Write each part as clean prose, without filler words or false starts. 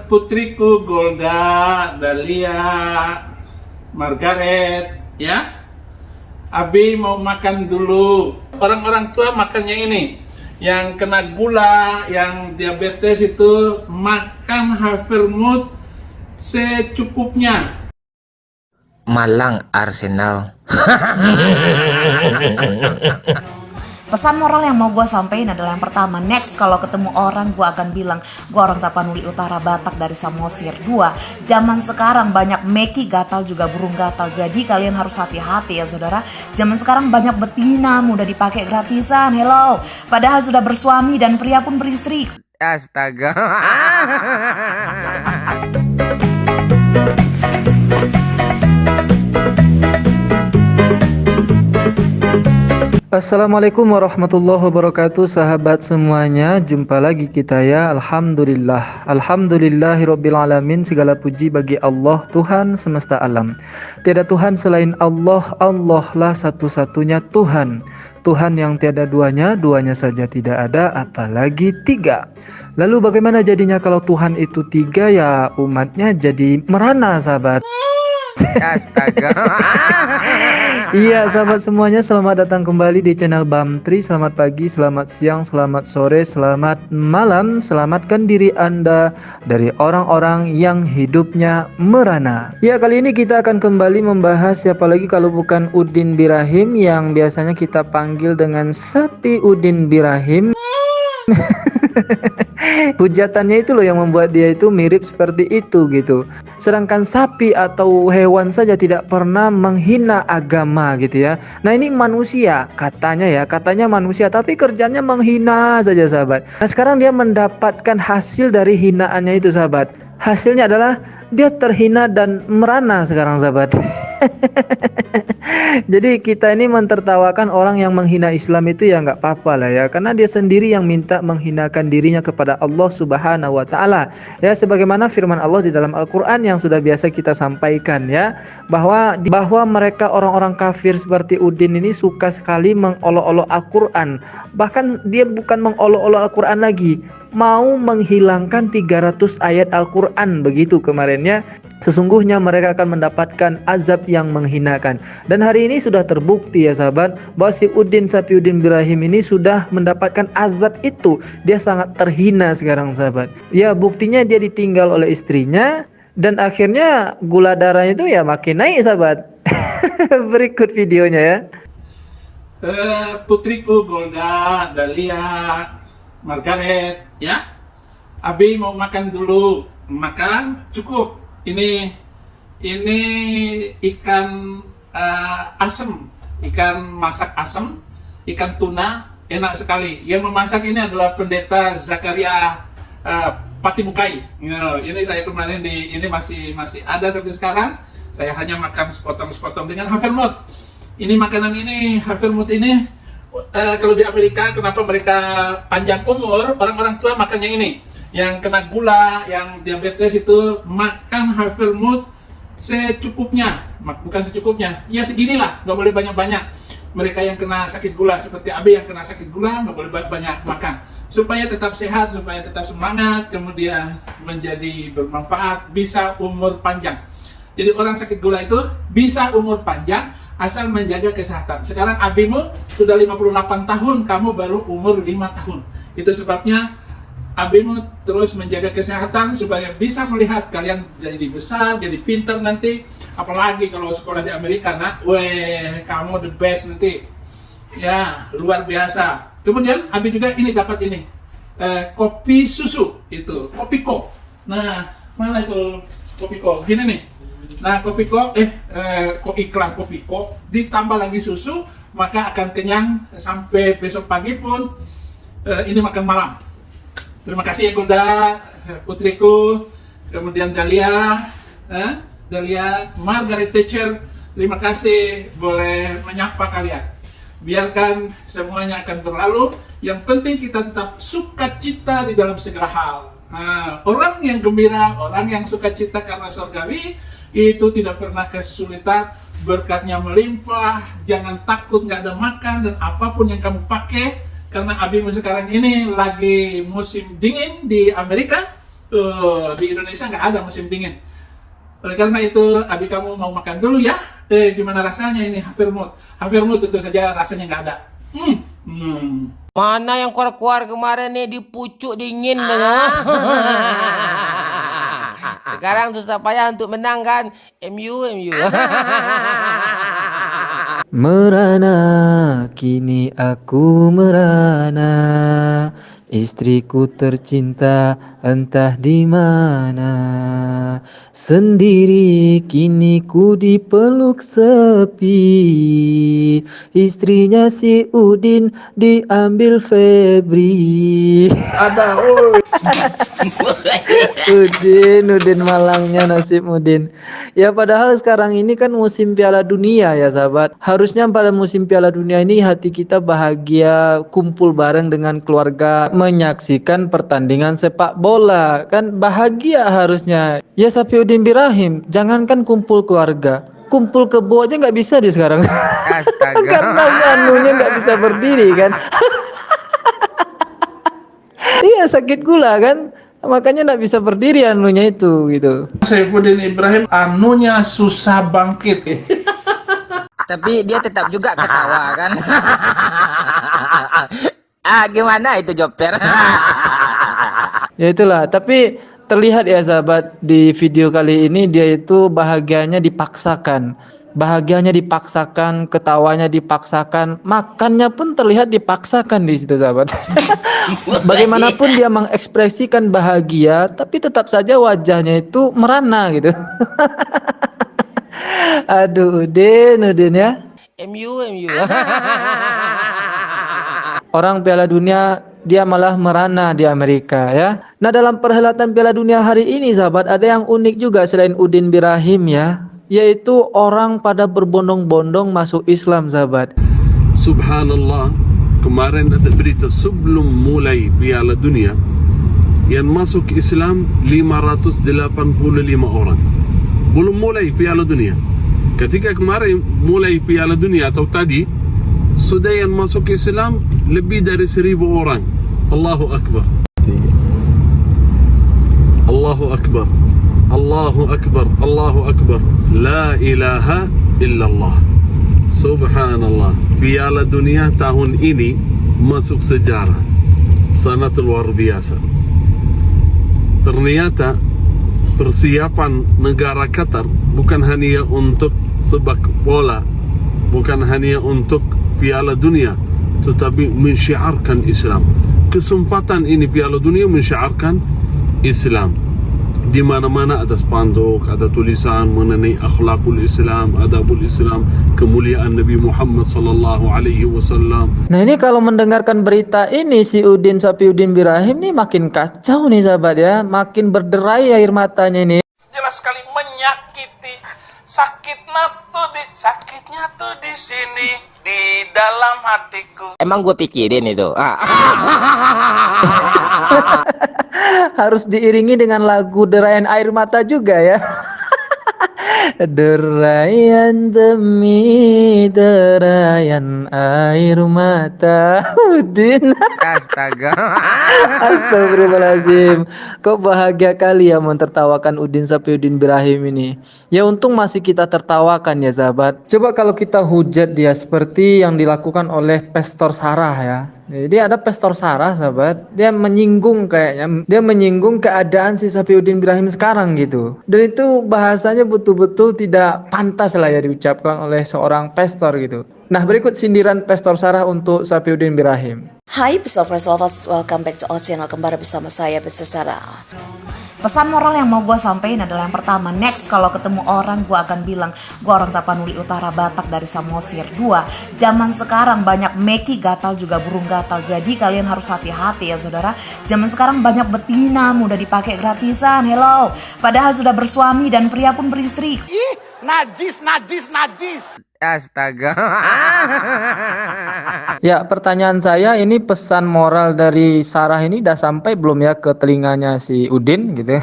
Putriku Golda, Dahlia, Margaret, ya. Abi mau makan dulu. Orang-orang tua makannya ini. Yang kena gula, yang diabetes itu makan Havermut secukupnya. Malang Arsenal. Pesan moral yang mau gue sampein adalah yang pertama, next kalau ketemu orang gue akan bilang gue orang Tapanuli Utara, Batak dari Samosir. 2, zaman sekarang banyak meki gatal juga burung gatal, jadi kalian harus hati-hati ya saudara. Zaman sekarang banyak betina mudah dipakai gratisan, hello, padahal sudah bersuami dan pria pun beristri. Astaga. Assalamualaikum warahmatullahi wabarakatuh, sahabat semuanya. Jumpa lagi kita ya. Alhamdulillahirabbil alamin. Segala puji bagi Allah, Tuhan semesta alam. Tiada Tuhan selain Allah. Allah lah satu-satunya Tuhan. Tuhan yang tiada duanya, duanya saja tidak ada, apalagi tiga. Lalu bagaimana jadinya kalau Tuhan itu tiga? Ya umatnya jadi merana, sahabat. Astaga. Iya sahabat semuanya, selamat datang kembali di channel Bamtri. Selamat pagi, selamat siang, selamat sore, selamat malam. Selamatkan diri Anda dari orang-orang yang hidupnya merana. Ya, kali ini kita akan kembali membahas siapa lagi kalau bukan Udin Birahim, yang biasanya kita panggil dengan Sapi Udin Birahim. Hujatannya itu loh yang membuat dia itu mirip seperti itu gitu. Sedangkan sapi atau hewan saja tidak pernah menghina agama gitu ya. Nah ini manusia katanya manusia, tapi kerjanya menghina saja sahabat. Nah sekarang dia mendapatkan hasil dari hinaannya itu sahabat. Hasilnya adalah dia terhina dan merana sekarang sahabat. Jadi kita ini mentertawakan orang yang menghina Islam itu ya nggak apa-apa lah ya, karena dia sendiri yang minta menghinakan dirinya kepada Allah Subhanahu wa Ta'ala. Ya, sebagaimana firman Allah di dalam Al-Qur'an yang sudah biasa kita sampaikan ya, bahwa mereka orang-orang kafir seperti Udin ini suka sekali mengolok-olok Al-Qur'an. Bahkan dia bukan mengolok-olok Al-Qur'an lagi, mau menghilangkan 300 ayat Al-Quran begitu kemarinnya. Sesungguhnya mereka akan mendapatkan azab yang menghinakan. Dan hari ini sudah terbukti ya sahabat, bahwa si Sapi Udin Birahim ini sudah mendapatkan azab itu. Dia sangat terhina sekarang sahabat. Ya buktinya dia ditinggal oleh istrinya, dan akhirnya gula darahnya itu ya makin naik sahabat. Berikut videonya ya. Putriku Golda, Dahlia, Margaret, ya. Abi mau makan dulu. Makan cukup. Ini ikan asem, ikan masak asem, ikan tuna, enak sekali. Yang memasak ini adalah Pendeta Zakaria Patimukai. Ini saya kemarin ini masih ada sampai sekarang. Saya hanya makan sepotong-sepotong dengan Havermut. Ini makanan ini, Havermut ini. Kalau di Amerika, kenapa mereka panjang umur? Orang-orang tua makannya ini. Yang kena gula, yang diabetes itu makan Havermut secukupnya. Bukan secukupnya, ya seginilah, nggak boleh banyak-banyak. Mereka yang kena sakit gula seperti Abi yang kena sakit gula nggak boleh banyak makan, supaya tetap sehat, supaya tetap semangat, kemudian menjadi bermanfaat, bisa umur panjang. Jadi orang sakit gula itu bisa umur panjang asal menjaga kesehatan. Sekarang abimu sudah 58 tahun, kamu baru umur 5 tahun. Itu sebabnya abimu terus menjaga kesehatan supaya bisa melihat kalian jadi besar, jadi pintar nanti. Apalagi kalau sekolah di Amerika, nak, weh, kamu the best nanti. Ya, luar biasa. Kemudian abi juga ini dapat ini, kopi susu, itu, Kopiko. Nah, mana itu Kopiko? Gini nih. Nah, Kopiko, iklan Kopiko, ditambah lagi susu, maka akan kenyang sampai besok pagi pun ini makan malam. Terima kasih ya Golda, putriku, kemudian Dahlia, Margaret Thatcher, terima kasih boleh menyapa kalian. Biarkan semuanya akan berlalu, yang penting kita tetap sukacita di dalam segala hal. Nah, orang yang gembira, orang yang sukacita karena surgawi, itu tidak pernah kesulitan, berkatnya melimpah, jangan takut nggak ada makan, dan apapun yang kamu pakai, karena abimu sekarang ini lagi musim dingin di Amerika, di Indonesia nggak ada musim dingin. Oleh karena itu, abi kamu mau makan dulu ya. Gimana rasanya ini Hafirmut? Hafirmut tentu saja rasanya nggak ada. Mana yang keluar-keluar kemarin nih di pucuk dingin Sekarang susah payah untuk menang kan? MU. Merana, kini aku merana. Istriku tercinta entah di mana. Sendiri kini ku dipeluk sepi. Istrinya si Udin diambil Febri. Ada, Udin malangnya nasib Udin. Ya padahal sekarang ini kan musim Piala Dunia ya sahabat. Harusnya pada musim Piala Dunia ini hati kita bahagia kumpul bareng dengan keluarga menyaksikan pertandingan sepak bola. Kan bahagia harusnya. Ya Safiuddin Birahim, jangankan kumpul keluarga, kumpul kebo aja nggak bisa dia sekarang. Astaga. Karena anunya nggak bisa berdiri kan. Iya sakit gula kan. Makanya nggak bisa berdiri anunya itu gitu. Saifuddin Ibrahim anunya susah bangkit. Tapi dia tetap juga ketawa kan. Gimana itu Jopter? Ya itulah, tapi terlihat ya sahabat di video kali ini dia itu bahagianya dipaksakan. Bahagianya dipaksakan, ketawanya dipaksakan, makannya pun terlihat dipaksakan di situ sahabat. Bagaimanapun dia mengekspresikan bahagia, tapi tetap saja wajahnya itu merana gitu. Aduh, Udin ya. MU. Orang Piala Dunia dia malah merana di Amerika ya. Nah dalam perhelatan Piala Dunia hari ini sahabat ada yang unik juga selain Udin Birahim ya, yaitu orang pada berbondong-bondong masuk Islam sahabat. Subhanallah, kemarin ada berita sebelum mulai Piala Dunia yang masuk Islam 585 orang. Belum mulai Piala Dunia. Ketika kemarin mulai Piala Dunia atau tadi sudah yang masuk Islam lebih dari 1000 orang. Allahu Akbar. Allahu Akbar. Allahu Akbar. Allahu Akbar. La ilaha illallah. Subhanallah. Piala Dunia tahun ini masuk sejarah. Sangat luar biasa. Ternyata persiapan negara Qatar bukan hanya untuk sepak bola, bukan hanya untuk Piala Dunia, tetapi mensyiarkan Islam. Kesempatan ini Piala Dunia mensyiarkan Islam. Di mana-mana ada spanduk, ada tulisan mengenai akhlakul Islam, adabul Islam, kemuliaan Nabi Muhammad sallallahu alaihi wasallam. Nah ini kalau mendengarkan berita ini si Udin Safiuddin Birahim nih makin kacau nih sahabat ya, makin berderai air matanya ini. Jelas sekali menyakiti. Sakitnya tuh di sini, di dalam hatiku. Emang gue pikirin itu. Harus diiringi dengan lagu Derayan Air Mata juga ya. Derayan demi derayan air mata Udin. Astaga. Astagfirullahaladzim. Kok bahagia kali ya mentertawakan Udin Safiuddin Birahim ini. Ya untung masih kita tertawakan ya sahabat. Coba kalau kita hujat dia seperti yang dilakukan oleh Pastor Sarah ya. Jadi ada Pastor Sarah sahabat, dia menyinggung kayaknya, dia menyinggung keadaan si Safiuddin Birahim sekarang gitu. Dan itu bahasanya betul-betul tidak pantas lah ya diucapkan oleh seorang pastor gitu. Nah berikut sindiran Pastor Sarah untuk Safiuddin Birahim. Hai Peaceful Lovers, welcome back to our channel kembali bersama saya Pastor Sarah. Pesan moral yang mau gue sampein adalah yang pertama, next kalau ketemu orang gue akan bilang gue orang Tapanuli Utara, Batak dari Samosir. 2, zaman sekarang banyak meki gatal juga burung gatal, jadi kalian harus hati-hati ya saudara. Zaman sekarang banyak betina mudah dipakai gratisan, hello, padahal sudah bersuami dan pria pun beristri. Najis. Astaga. Ya pertanyaan saya ini pesan moral dari Sarah ini udah sampai belum ya ke telinganya si Udin gitu.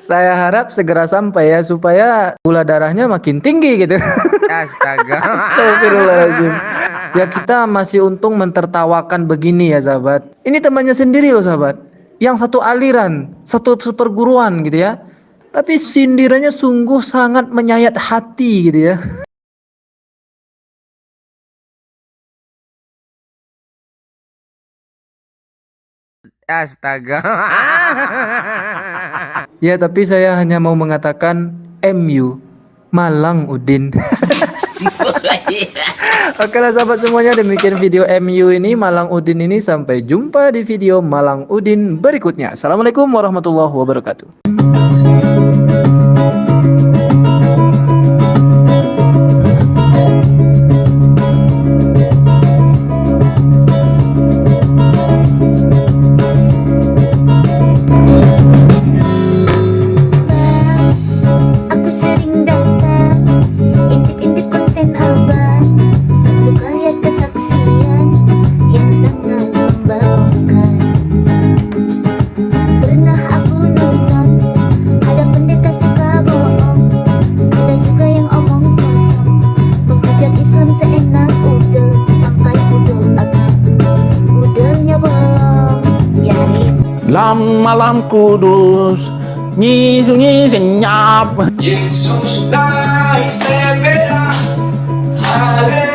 Saya harap segera sampai ya supaya gula darahnya makin tinggi gitu. Astaga. Astagfirullahaladzim. Ya kita masih untung mentertawakan begini ya sahabat. Ini temannya sendiri loh sahabat. Yang satu aliran, satu perguruan gitu ya. Tapi sindirannya sungguh sangat menyayat hati gitu ya. Astaga. Ya tapi saya hanya mau mengatakan MU Malang Udin. Oke lah sahabat semuanya, demikian video MU ini Malang Udin ini. Sampai jumpa di video Malang Udin berikutnya. Assalamualaikum warahmatullahi wabarakatuh. Aku sering datang, intip-intip konten abang, suka lihat kesaksian yang sangat membanggakan. Pernah aku nonton, ada pendeta suka bohong, ada juga yang omong kosong, menghujat Islam seenak udel, sampai udel akan udelnya bolong. Ya hari Malam kudus, nyi sunyi senyap. Yesus naik sepeda, haleluya,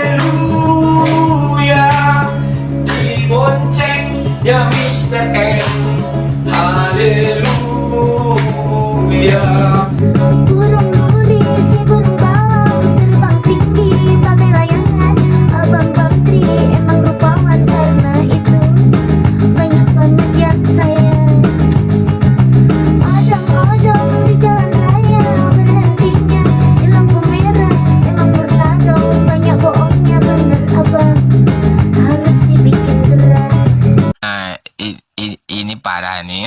diboncengnya Mr. M, haleluya. burung nuri, si burung galau terbang tinggi bagai layangan. Abang Bakri emang rupawan, karena itu banyak banget yang sayang. Odong-odong di jalan raya, berhentinya di lampu merah. Emang murtado, banyak bohongnya, bener abang, harus dibikin gerak. Ini parah nih.